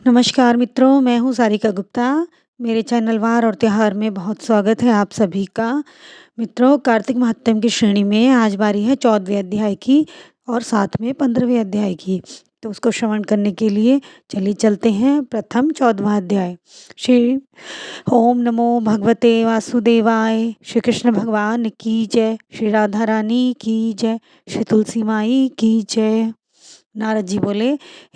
नमस्कार मित्रों, मैं हूँ सारिका गुप्ता। मेरे चैनल वार और त्योहार में बहुत स्वागत है आप सभी का। मित्रों, कार्तिक महात्म्य की श्रेणी में आज बारी है 14वें अध्याय की और साथ में 15वें अध्याय की। तो उसको श्रवण करने के लिए चलिए चलते हैं। प्रथम 14वां अध्याय। श्री ओम नमो भगवते वासुदेवाय। श्री कृष्ण भगवान की जय। श्री राधा रानी की जय। श्री तुलसी माई की जय। नारद जी बोले,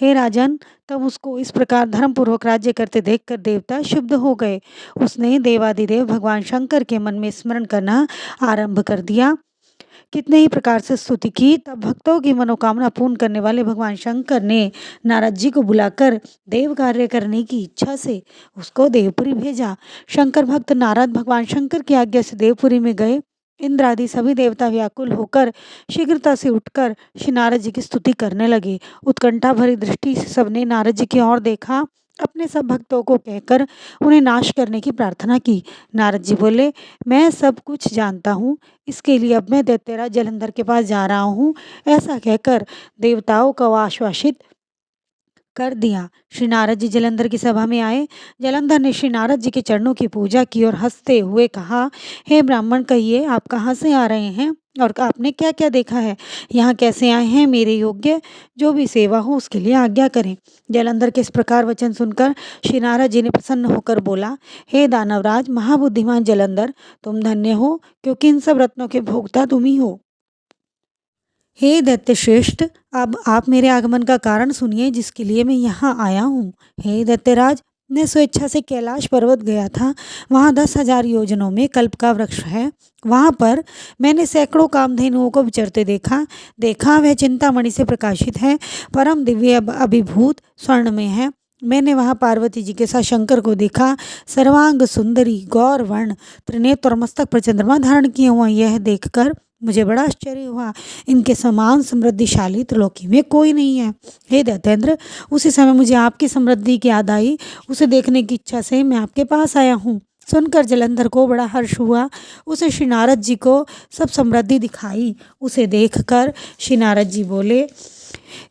हे राजन, तब उसको इस प्रकार धर्मपूर्वक राज्य करते देखकर देवता शुद्ध हो गए। उसने देवादिदेव भगवान शंकर के मन में स्मरण करना आरंभ कर दिया। कितने ही प्रकार से स्तुति की। तब भक्तों की मनोकामना पूर्ण करने वाले भगवान शंकर ने नारद जी को बुलाकर देव कार्य करने की इच्छा से उसको देवपुरी भेजा। शंकर भक्त नारद भगवान शंकर की आज्ञा से देवपुरी में गए। इंद्र आदि सभी देवता व्याकुल होकर शीघ्रता से उठकर श्री नारद जी की स्तुति करने लगे। उत्कंठा भरी दृष्टि से सबने नारद जी की ओर देखा। अपने सब भक्तों को कहकर उन्हें नाश करने की प्रार्थना की। नारद जी बोले, मैं सब कुछ जानता हूँ, इसके लिए अब मैं दैत्यराज जलंधर के पास जा रहा हूँ। ऐसा कहकर देवताओं को आश्वासित कर दिया। श्री नारद जी जलंधर की सभा में आए। जलंधर ने श्री नारद जी के चरणों की पूजा की और हंसते हुए कहा, हे ब्राह्मण, कहिए आप कहाँ से आ रहे हैं और आपने क्या क्या देखा है? यहाँ कैसे आए हैं? मेरे योग्य जो भी सेवा हो उसके लिए आज्ञा करें। जलंधर के इस प्रकार वचन सुनकर श्री नारद जी ने प्रसन्न होकर बोला, हे दानवराज महाबुद्धिमान जलंधर, तुम धन्य हो, क्योंकि इन सब रत्नों के भोक्ता तुम ही हो। हे दैत्य श्रेष्ठ, अब आप मेरे आगमन का कारण सुनिए जिसके लिए मैं यहाँ आया हूँ। हे दैत्यराज, मैं स्वेच्छा से कैलाश पर्वत गया था। वहाँ 10,000 योजनों में कल्प का वृक्ष है। वहाँ पर मैंने सैकड़ों कामधेनुओं को विचरते देखा वह चिंतामणि से प्रकाशित है, परम दिव्य अभिभूत स्वर्ण में है। मैंने वहाँ पार्वती जी के साथ शंकर को देखा। सर्वांग सुंदरी, गौर वर्ण, त्रिनेत्र और मस्तक पर चंद्रमा धारण किए हुआ। यह देखकर मुझे बड़ा आश्चर्य हुआ। इनके समान समृद्धिशाली त्रिलोकी में कोई नहीं है। हे दैत्येंद्र, उसी समय मुझे आपकी समृद्धि की याद आई। उसे देखने की इच्छा से मैं आपके पास आया हूँ। सुनकर जलंधर को बड़ा हर्ष हुआ। उसे श्री नारद जी को सब समृद्धि दिखाई। उसे देखकर श्री नारद जी बोले,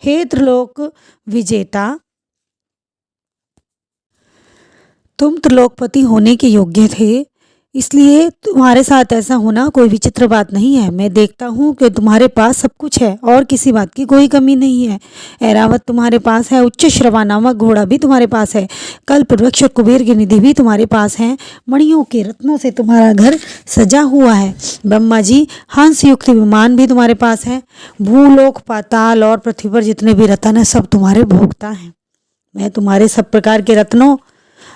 हे त्रिलोक विजेता, तुम त्रिलोकपति होने के योग्य थे, इसलिए तुम्हारे साथ ऐसा होना कोई विचित्र बात नहीं है। मैं देखता हूँ कि तुम्हारे पास सब कुछ है और किसी बात की कोई कमी नहीं है। ऐरावत तुम्हारे पास है, उच्च श्रवा नामक घोड़ा भी तुम्हारे पास है, कल्प वृक्ष कुबेर की निधि भी तुम्हारे पास है, मणियों के रत्नों से तुम्हारा घर सजा हुआ है। ब्रह्मा जी हंस युक्त विमान भी तुम्हारे पास है। भूलोक, पाताल और पृथ्वी पर जितने भी रत्न हैं सब तुम्हारे भोक्ता हैं। मैं तुम्हारे सब प्रकार के रत्नों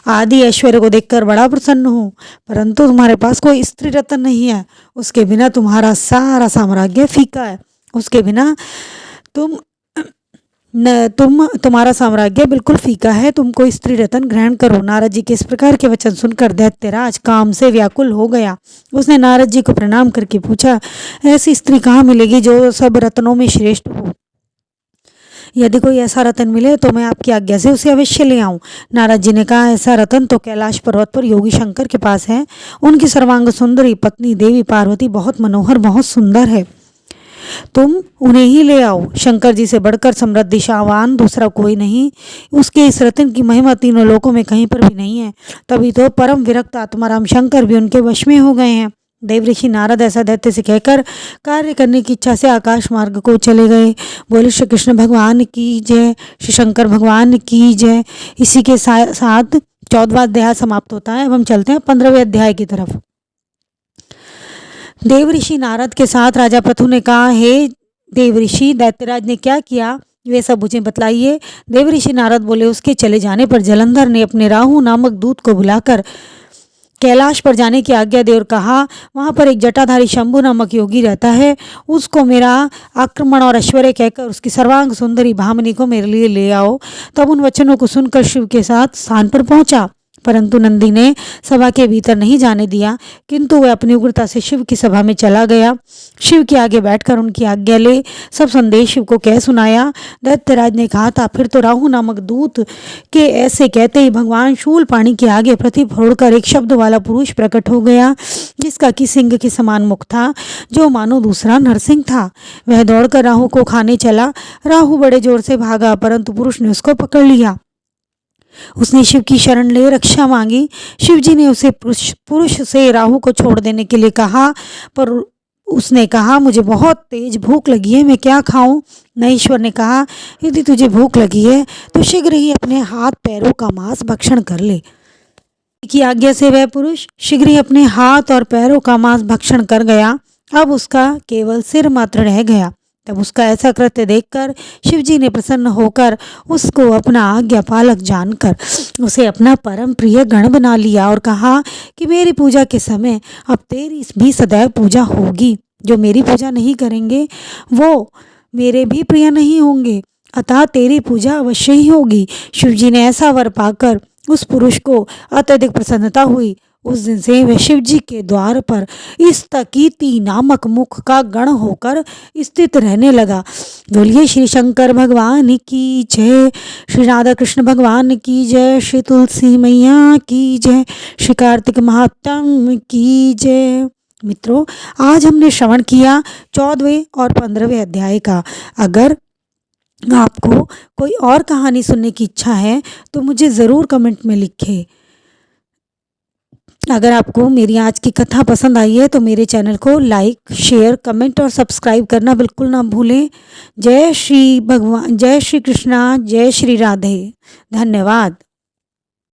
आदि ऐश्वर्य को देखकर बड़ा प्रसन्न हूँ, परंतु तुम्हारे पास कोई स्त्री रत्न नहीं है। उसके बिना तुम्हारा सारा साम्राज्य फीका है। उसके बिना तुम्हारा साम्राज्य बिल्कुल फीका है। तुम कोई स्त्री रत्न ग्रहण करो। नारद जी के इस प्रकार के वचन सुनकर दैत्यराज काम से व्याकुल हो गया। उसने नारद जी को प्रणाम करके पूछा, ऐसी स्त्री कहाँ मिलेगी जो सब रत्नों में श्रेष्ठ हो? यदि कोई ऐसा रतन मिले तो मैं आपकी आज्ञा से उसे अवश्य ले आऊं। नारद जी ने कहा, ऐसा रतन तो कैलाश पर्वत पर योगी शंकर के पास है। उनकी सर्वांग सुंदरी पत्नी देवी पार्वती बहुत मनोहर, बहुत सुंदर है। तुम उन्हें ही ले आओ। शंकर जी से बढ़कर समृद्धिशावान दूसरा कोई नहीं। उसके इस रतन की महिमा तीनों लोकों में कहीं पर भी नहीं है। तभी तो परम विरक्त आत्माराम शंकर भी उनके वश में हो गए हैं। देव ऋषि नारद ऐसा दैत्य से कहकर कार्य करने की इच्छा से आकाश मार्ग को चले गए। बोले श्री कृष्ण भगवान की जय, श्री शंकर भगवान की जय। इसी के साथ 14वां अध्याय समाप्त होता है। अब हम चलते हैं 15वें अध्याय की तरफ। देव ऋषि नारद के साथ राजा पृथु ने कहा, हे देव ऋषि, दैत्यराज ने क्या किया वे सब मुझे बतलाइए। देव ऋषि नारद बोले, उसके चले जाने पर जलंधर ने अपने राहु नामक दूत को बुलाकर कैलाश पर जाने की आज्ञा दे और कहा, वहाँ पर एक जटाधारी शंभु नामक योगी रहता है। उसको मेरा आक्रमण और ऐश्वर्य कहकर उसकी सर्वांग सुंदरी भामिनी को मेरे लिए ले आओ। तब उन वचनों को सुनकर शिव के साथ स्थान पर पहुंचा, परंतु नंदी ने सभा के भीतर नहीं जाने दिया, किंतु वह अपनी उग्रता से शिव की सभा में चला गया। शिव के आगे बैठकर उनकी आज्ञा ले सब संदेश शिव को कह सुनाया। दैत्यराज ने कहा था, फिर तो राहु नामक दूत के ऐसे कहते ही भगवान शूल पाणी के आगे पृथ्वी फोड़कर एक शब्द वाला पुरुष प्रकट हो गया, जिसका कि सिंह के समान मुख था, जो मानो दूसरा नरसिंह था। वह दौड़कर राहु को खाने चला। राहु बड़े जोर से भागा, परंतु पुरुष ने उसको पकड़ लिया। उसने शिव की शरण ले रक्षा मांगी। शिव जी ने उसे पुरुष से राहु को छोड़ देने के लिए कहा, पर उसने कहा, मुझे बहुत तेज भूख लगी है, मैं क्या खाऊं? महेश्वर ने कहा, यदि तुझे भूख लगी है तो शीघ्र ही अपने हाथ पैरों का मांस भक्षण कर ले। की आज्ञा से वह पुरुष शीघ्र ही अपने हाथ और पैरों का मांस भक्षण कर गया। अब उसका केवल सिर मात्र रह गया। तब उसका ऐसा कृत्य देखकर शिवजी ने प्रसन्न होकर उसको अपना आज्ञा पालक जानकर उसे अपना परम प्रिय गण बना लिया और कहा कि मेरी पूजा के समय अब तेरी भी सदैव पूजा होगी। जो मेरी पूजा नहीं करेंगे वो मेरे भी प्रिय नहीं होंगे, अतः तेरी पूजा अवश्य ही होगी। शिवजी ने ऐसा वर पाकर उस पुरुष को अत्यधिक प्रसन्नता हुई। उस दिन से वह शिव जी के द्वार पर स्तकीति नामक मुख का गण होकर स्थित रहने लगा। बोलिए श्री शंकर भगवान की जय, श्री राधा कृष्ण भगवान की जय, श्री तुलसी मैया की जय, श्री कार्तिक महात्म की जय। मित्रों, आज हमने श्रवण किया 14वें और 15वें अध्याय का। अगर आपको कोई और कहानी सुनने की इच्छा है तो मुझे ज़रूर कमेंट में लिखें। अगर आपको मेरी आज की कथा पसंद आई है तो मेरे चैनल को लाइक, शेयर, कमेंट और सब्सक्राइब करना बिल्कुल ना भूलें। जय श्री भगवान, जय श्री कृष्णा, जय श्री राधे। धन्यवाद।